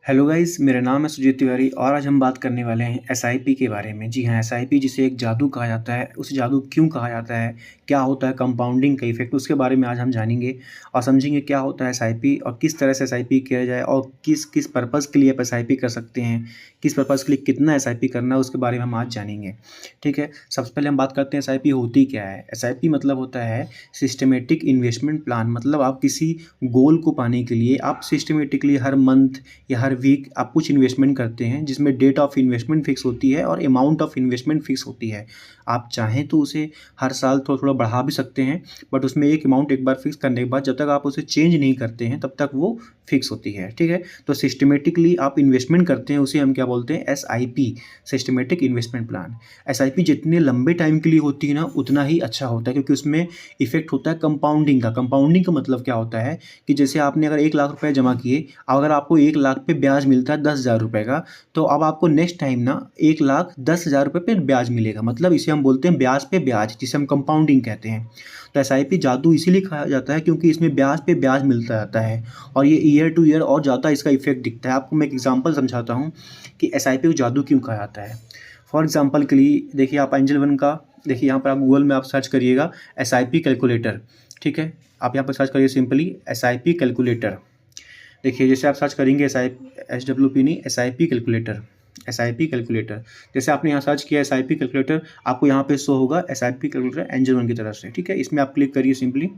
Hello guys, मेरा नाम है सुजीत तिवारी और आज हम बात करने वाले हैं एसआईपी के बारे में। जी हाँ, एसआईपी जिसे एक जादू कहा जाता है, उसे जादू क्यों कहा जाता है, क्या होता है कंपाउंडिंग का इफेक्ट, उसके बारे में आज हम जानेंगे और समझेंगे क्या होता है एसआईपी और किस तरह से एसआईपी किया जाए और किस किस पर्पज़ के लिए आप एसआईपी कर सकते हैं, किस पर्पज़ के लिए कितना एसआईपी करना है, उसके बारे में हम आज जानेंगे। ठीक है, सबसे पहले हम बात करते हैं एसआईपी होती क्या है। एसआईपी मतलब होता है सिस्टमेटिक इन्वेस्टमेंट प्लान। मतलब आप किसी गोल को पाने के लिए आप सिस्टमेटिकली हर मंथ या हर वीक आप कुछ इन्वेस्टमेंट करते हैं, जिसमें डेट ऑफ इन्वेस्टमेंट फिक्स होती है और अमाउंट ऑफ इन्वेस्टमेंट फिक्स होती है। आप चाहें तो उसे हर साल थोड़ा थोड़ा बढ़ा भी सकते हैं, बट उसमें एक अमाउंट एक बार फिक्स करने के बाद जब तक आप उसे चेंज नहीं करते हैं तब तक वो फिक्स होती है। ठीक है, तो सिस्टमेटिकली आप इन्वेस्टमेंट करते हैं, उसे हम क्या बोलते हैं, SIP, systematic investment plan. SIP जितने लंबे टाइम के लिए होती है ना, उतना ही अच्छा होता है, क्योंकि उसमें इफेक्ट होता है कंपाउंडिंग का। कंपाउंडिंग का मतलब क्या होता है कि जैसे आपने अगर 1 लाख रुपए जमा किए, अगर आपको 1 लाख पे ब्याज मिलता है 10,000 रुपये का, तो अब आपको नेक्स्ट टाइम ना 1,10,000 रुपये पे ब्याज मिलेगा। मतलब इसे हम बोलते हैं ब्याज पे ब्याज, जिसे हम कंपाउंडिंग कहते हैं। तो एसआईपी जादू इसीलिए कहा जाता है क्योंकि इसमें ब्याज पे ब्याज मिलता रहता है और ये ईयर टू ईयर और ज़्यादा इसका इफेक्ट दिखता है। आपको मैं एक एग्जांपल समझाता हूँ कि एसआईपी को जादू क्यों कहा जाता है। फॉर एग्जांपल के लिए देखिए, आप एंजल वन का देखिए, यहाँ पर आप गूगल में आप सर्च करिएगा एसआईपी कैलकुलेटर। ठीक है, आप यहाँ पर सर्च करिए सिंपली एसआईपी कैलकुलेटर। देखिए, जैसे आप सर्च करेंगे SWP नहीं, एसआईपी कैलकुलेटर, एसआईपी कैलकुलेटर। जैसे आपने यहाँ सर्च किया एसआईपी कैलकुलेटर, आपको यहाँ पे शो होगा एसआईपी कैलकुलेटर एंजल वन की तरफ से। ठीक है, इसमें आप क्लिक करिए सिंपली।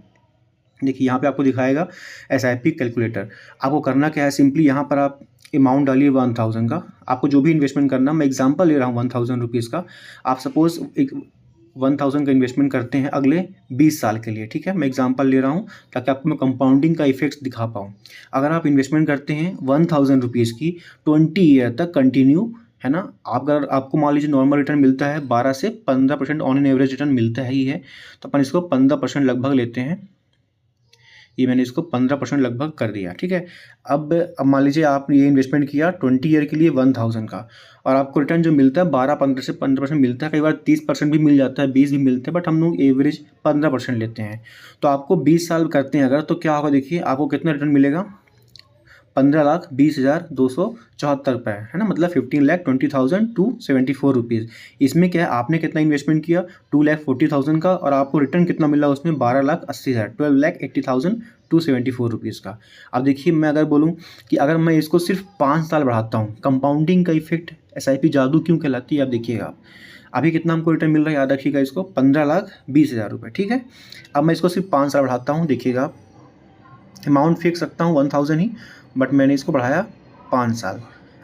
देखिए, यहाँ पे आपको दिखाएगा एसआईपी कैलकुलेटर। आपको करना क्या है, सिंपली यहाँ पर आप अमाउंट डालिए 1000 का। आपको जो भी इन्वेस्टमेंट करना, मैं एग्जांपल ले रहा हूँ 1000 रुपीज़ का। आप सपोज एक 1000 का इन्वेस्टमेंट करते हैं अगले 20 साल के लिए। ठीक है, मैं एग्जांपल ले रहा हूँ ताकि आपको मैं कंपाउंडिंग का इफेक्ट्स दिखा पाऊँ। अगर आप इन्वेस्टमेंट करते हैं 1000 रुपीज़ की 20 ईयर तक कंटिन्यू, है ना, आप अगर आपको मान लीजिए नॉर्मल रिटर्न मिलता है 12 से 15% ऑन एन एवरेज रिटर्न मिलता ही है, तो अपन इसको 15% लगभग लेते हैं। ये मैंने इसको 15% लगभग कर दिया। ठीक है, अब मान लीजिए आपने ये इन्वेस्टमेंट किया 20 ईयर के लिए 1000 का, और आपको रिटर्न जो मिलता है 12-15 से 15% मिलता है। कई बार 30% भी मिल जाता है, 20 भी मिलते हैं, बट हम लोग एवरेज 15% लेते हैं। तो आपको 20 साल करते हैं अगर, तो क्या होगा, देखिए आपको कितना रिटर्न मिलेगा, 15,20,274 रुपये, है ना, मतलब 15,20,274 रुपीज़। इसमें क्या है, आपने कितना इन्वेस्टमेंट किया, 2,40,000 का, और आपको रिटर्न कितना मिला उसमें, 12,80,000, 12,80,274 रुपीज़ का। अब देखिए, मैं अगर बोलूँ कि अगर मैं इसको सिर्फ 5 साल बढ़ाता हूँ, कंपाउंडिंग का इफेक्ट एसआईपी जादू क्यों कहलाती है, आप देखिएगा अभी कितना हमको रिटर्न मिल रहा है, याद रखिएगा इसको, 15,20,000 रुपये। ठीक है, अब मैं इसको सिर्फ 5 साल बढ़ाता हूँ, देखिएगा आप, अमाउंट फिक्स रखता हूँ 1000 ही, बट मैंने इसको बढ़ाया 5 साल।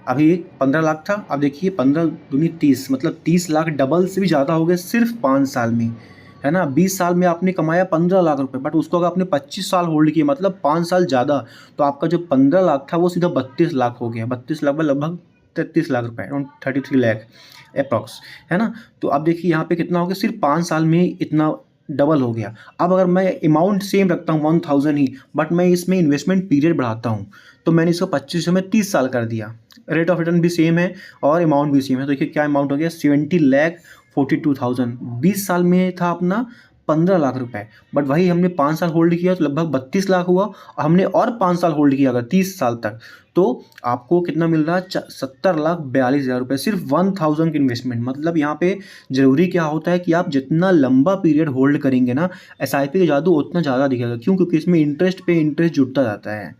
अभी 15 लाख था, अब देखिए 15 दूनी 30, मतलब 30 लाख, डबल से भी ज़्यादा हो गए सिर्फ 5 साल में, है ना। 20 साल में आपने कमाया 15 लाख रुपए, बट उसको अगर आपने 25 साल होल्ड किया, मतलब 5 साल ज़्यादा, तो आपका जो 15 लाख था वो सीधा 32 लाख हो गया। 32 लाख में लगभग 33 लाख रुपए, अराउंड 33 लाख अप्रॉक्स, है ना। तो अब देखिए यहाँ पे कितना हो गया, सिर्फ 5 साल में इतना डबल हो गया। अब अगर मैं अमाउंट सेम रखता हूँ 1000 ही, बट मैं इसमें इन्वेस्टमेंट पीरियड बढ़ाता हूँ, तो मैंने इसको 25 में 30 साल कर दिया। रेट ऑफ रिटर्न भी सेम है और अमाउंट भी सेम है। तो देखिए क्या अमाउंट हो गया, 70,42,000। 20 साल में था अपना 15 लाख रुपए, बट वही हमने 5 साल होल्ड किया तो लगभग 32 लाख हुआ। हमने और 5 साल होल्ड किया अगर 30 साल तक, तो आपको कितना मिल रहा है, 70,42,000 रुपये, सिर्फ 1000 की इन्वेस्टमेंट। मतलब यहाँ पे ज़रूरी क्या होता है कि आप जितना लंबा पीरियड होल्ड करेंगे ना, एसआईपी का जादू उतना ज़्यादा दिखेगा। क्यों, क्योंकि इसमें इंटरेस्ट पे इंटरेस्ट जुड़ता जाता है।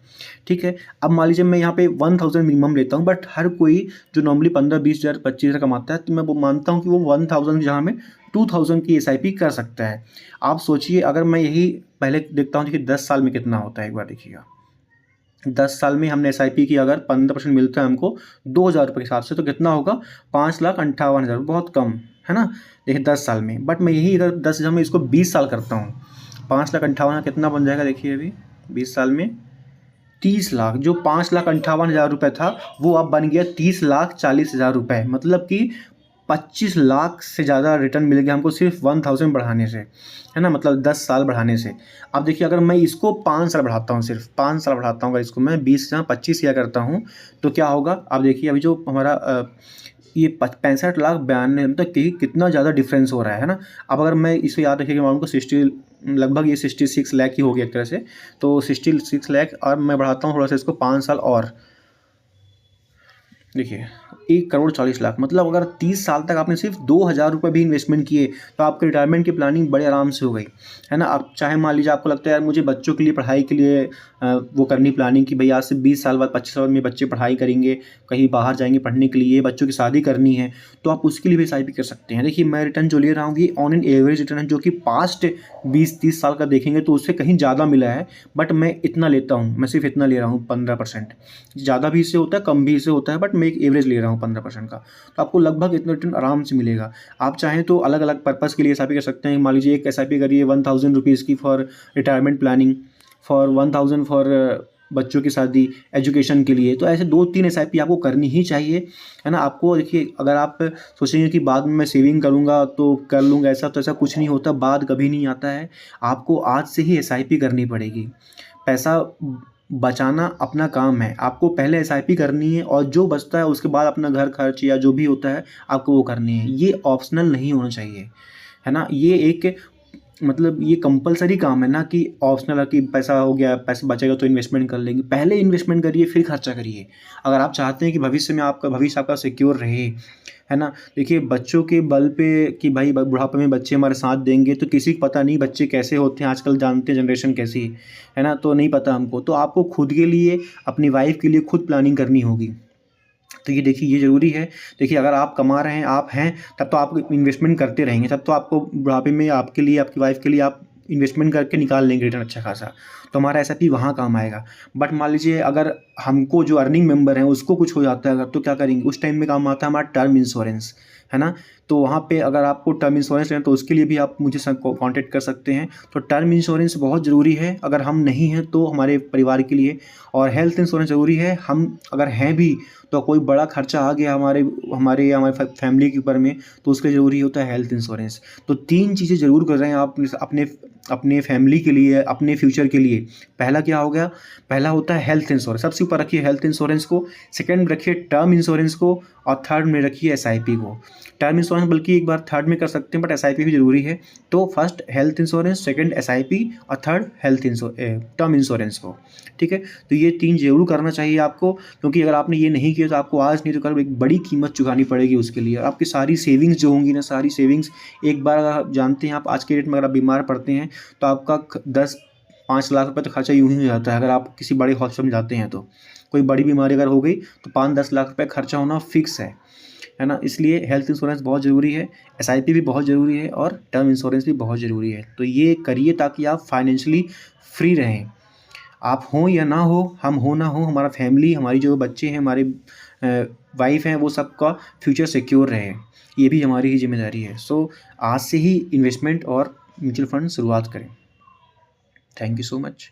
ठीक है, अब मान लीजिए मैं यहाँ पे 1000 मिनिमम लेता हूँ, बट हर कोई जो नॉर्मली 15-20,000 25,000 कमाता है, तो मैं वो मानता हूँ कि वो 1000 की जहाँ में 2000 की एसआईपी कर सकता है। आप सोचिए, अगर मैं यही पहले देखता हूँ कि 10 साल में कितना होता है, एक बार देखिएगा। 10 साल में हमने एसआईपी की, अगर 15% मिलता है हमको 2,000 रुपये के हिसाब से, तो कितना होगा, 5,58,000, बहुत कम, है ना। देखिए 10 साल में, बट मैं यही अगर 10 में इसको 20 साल करता हूँ, 5,58,000 कितना बन जाएगा, देखिए अभी 20 साल में 30 लाख। जो 5,58,000 रुपये था वो अब बन गया 30,40,000 रुपये। मतलब कि 25 लाख से ज़्यादा रिटर्न मिल गया हमको सिर्फ 1000 बढ़ाने से, है ना, मतलब 10 साल बढ़ाने से। अब देखिए, अगर मैं इसको 5 साल बढ़ाता हूँ, सिर्फ 5 साल बढ़ाता हूँ, अगर इसको मैं 20 जहाँ 25 किया करता हूँ, तो क्या होगा, अब देखिए अभी जो हमारा ये 65,92,000, मतलब कि कितना ज़्यादा डिफरेंस हो रहा है ना। अब अगर मैं इसे याद रखिए कि अमाउंट को 60, लगभग ये 66 लाख ही हो गया एक तरह से, तो 66 लाख, और मैं बढ़ाता हूँ थोड़ा सा इसको 5 साल और, देखिए 1,40,00,000 मतलब अगर 30 साल तक आपने सिर्फ 2,000 रुपये भी इन्वेस्टमेंट किए तो आपके रिटायरमेंट की प्लानिंग बड़े आराम से हो गई, है ना। आप चाहे मान लीजिए आपको लगता है यार मुझे बच्चों के लिए पढ़ाई के लिए वो करनी प्लानिंग कि भाई आज से 20 साल बाद 25 साल बाद मेरे बच्चे पढ़ाई करेंगे, कहीं बाहर जाएंगे पढ़ने के लिए, बच्चों की शादी करनी है, तो आप उसके लिए भी SIP कर सकते हैं। देखिए मैं रिटर्न जो ले रहा हूँ ये ऑन एन एवरेज रिटर्न है, जो कि पास्ट 20-30 साल का देखेंगे तो उससे कहीं ज़्यादा मिला है, बट मैं इतना लेता हूँ, मैं सिर्फ इतना ले रहा हूँ 15%। ज़्यादा भी इससे होता है, कम भी इससे होता है, बट मैं एक एवरेज ले रहा हूँ 15% का, तो आपको लगभग इतना रिटर्न आराम से मिलेगा। आप चाहें तो अलग अलग पर्पज़ के लिए SIP कर सकते हैं। मान लीजिए एक SIP करिए 1000 रुपीज़ की for retirement planning, for 1000 for बच्चों की शादी, एजुकेशन के लिए। तो ऐसे 2-3 SIP आपको करनी ही चाहिए, है ना। आपको देखिए अगर आप सोचेंगे कि बाद में मैं सेविंग करूँगा तो कर लूँगा, ऐसा तो ऐसा कुछ नहीं होता, बाद कभी नहीं आता है। आपको आज से ही SIP करनी पड़ेगी। पैसा बचाना अपना काम है, आपको पहले SIP करनी है और जो बचता है उसके बाद अपना घर खर्च या जो भी होता है आपको वो करनी है। ये ऑप्शनल नहीं होना चाहिए, है ना। ये एक मतलब ये कंपल्सरी काम है ना कि ऑप्शनल है कि पैसा हो गया, पैसा बचेगा तो इन्वेस्टमेंट कर लेंगे। पहले इन्वेस्टमेंट करिए फिर खर्चा करिए, अगर आप चाहते हैं कि भविष्य में आपका भविष्य आपका सिक्योर रहे, है ना। देखिए बच्चों के बल पे कि भाई बुढ़ापे में बच्चे हमारे साथ देंगे, तो किसी को पता नहीं बच्चे कैसे होते हैं, आजकल जानते हैं जनरेशन कैसी है ना, तो नहीं पता हमको। तो आपको खुद के लिए, अपनी वाइफ के लिए खुद प्लानिंग करनी होगी। तो ये देखिए ये ज़रूरी है। देखिए अगर आप कमा रहे हैं, आप हैं, तब तो आप इन्वेस्टमेंट करते रहेंगे, तब तो आपको बुढ़ापे में आपके लिए, आपकी वाइफ के लिए आप इन्वेस्टमेंट करके निकाल लेंगे रिटर्न अच्छा खासा, तो हमारा SIP वहाँ काम आएगा। बट मान लीजिए अगर हमको जो अर्निंग मेंबर हैं उसको कुछ हो जाता है अगर, तो क्या करेंगे, उस टाइम में काम आता है हमारा टर्म इंश्योरेंस, है ना। तो वहाँ पे अगर आपको टर्म इंश्योरेंस लेना तो उसके लिए भी आप मुझे कॉन्टेक्ट कर सकते हैं। तो टर्म इंश्योरेंस बहुत ज़रूरी है अगर हम नहीं हैं तो हमारे परिवार के लिए, और हेल्थ इंश्योरेंस ज़रूरी है। हम अगर हैं भी तो कोई बड़ा खर्चा आ गया हमारे फैमिली के ऊपर में, तो उसके ज़रूरी होता है हेल्थ इंश्योरेंस। तो 3 चीज़ें ज़रूर कर रहे हैं आप अपने अपने फैमिली के लिए, अपने फ्यूचर के लिए। पहला क्या हो गया, पहला होता है हेल्थ इंश्योरेंस, सबसे ऊपर रखिए हेल्थ इंश्योरेंस को, सेकंड में रखिए टर्म इंश्योरेंस को, और थर्ड में रखिए SIP को। टर्म इंश्योरेंस बल्कि एक बार थर्ड में कर सकते हैं, बट SIP भी ज़रूरी है। तो first health insurance, second SIP और थर्ड टर्म इंश्योरेंस को, ठीक है। तो ये 3 ज़रूर करना चाहिए आपको, क्योंकि अगर आपने ये नहीं किया तो आपको आज नहीं तो कल एक बड़ी कीमत चुकानी पड़ेगी उसके लिए। आपकी सारी सेविंग्स जो होंगी ना, सारी सेविंग्स एक बार, अगर आप जानते हैं, आप आज के डेट में अगर आप बीमार पड़ते हैं तो आपका 5 लाख रुपये तो खर्चा यूँ ही हो जाता है। अगर आप किसी बड़े हॉस्पिटल में जाते हैं तो कोई बड़ी बीमारी अगर हो गई तो 5-10 लाख रुपये खर्चा होना फिक्स है ना। इसलिए हेल्थ इंश्योरेंस बहुत ज़रूरी है, SIP भी बहुत ज़रूरी है, और टर्म इंश्योरेंस भी बहुत ज़रूरी है। तो ये करिए ताकि आप फाइनेंशियली फ्री रहें। आप हों या ना हो, हम हो ना हो, हमारा फैमिली, हमारी जो बच्चे हैं, हमारे वाइफ हैं, वो सबका फ्यूचर सिक्योर रहे, ये भी हमारी ही जिम्मेदारी है। सो आज से ही इन्वेस्टमेंट और म्यूचुअल फंड शुरुआत करें। Thank you so much.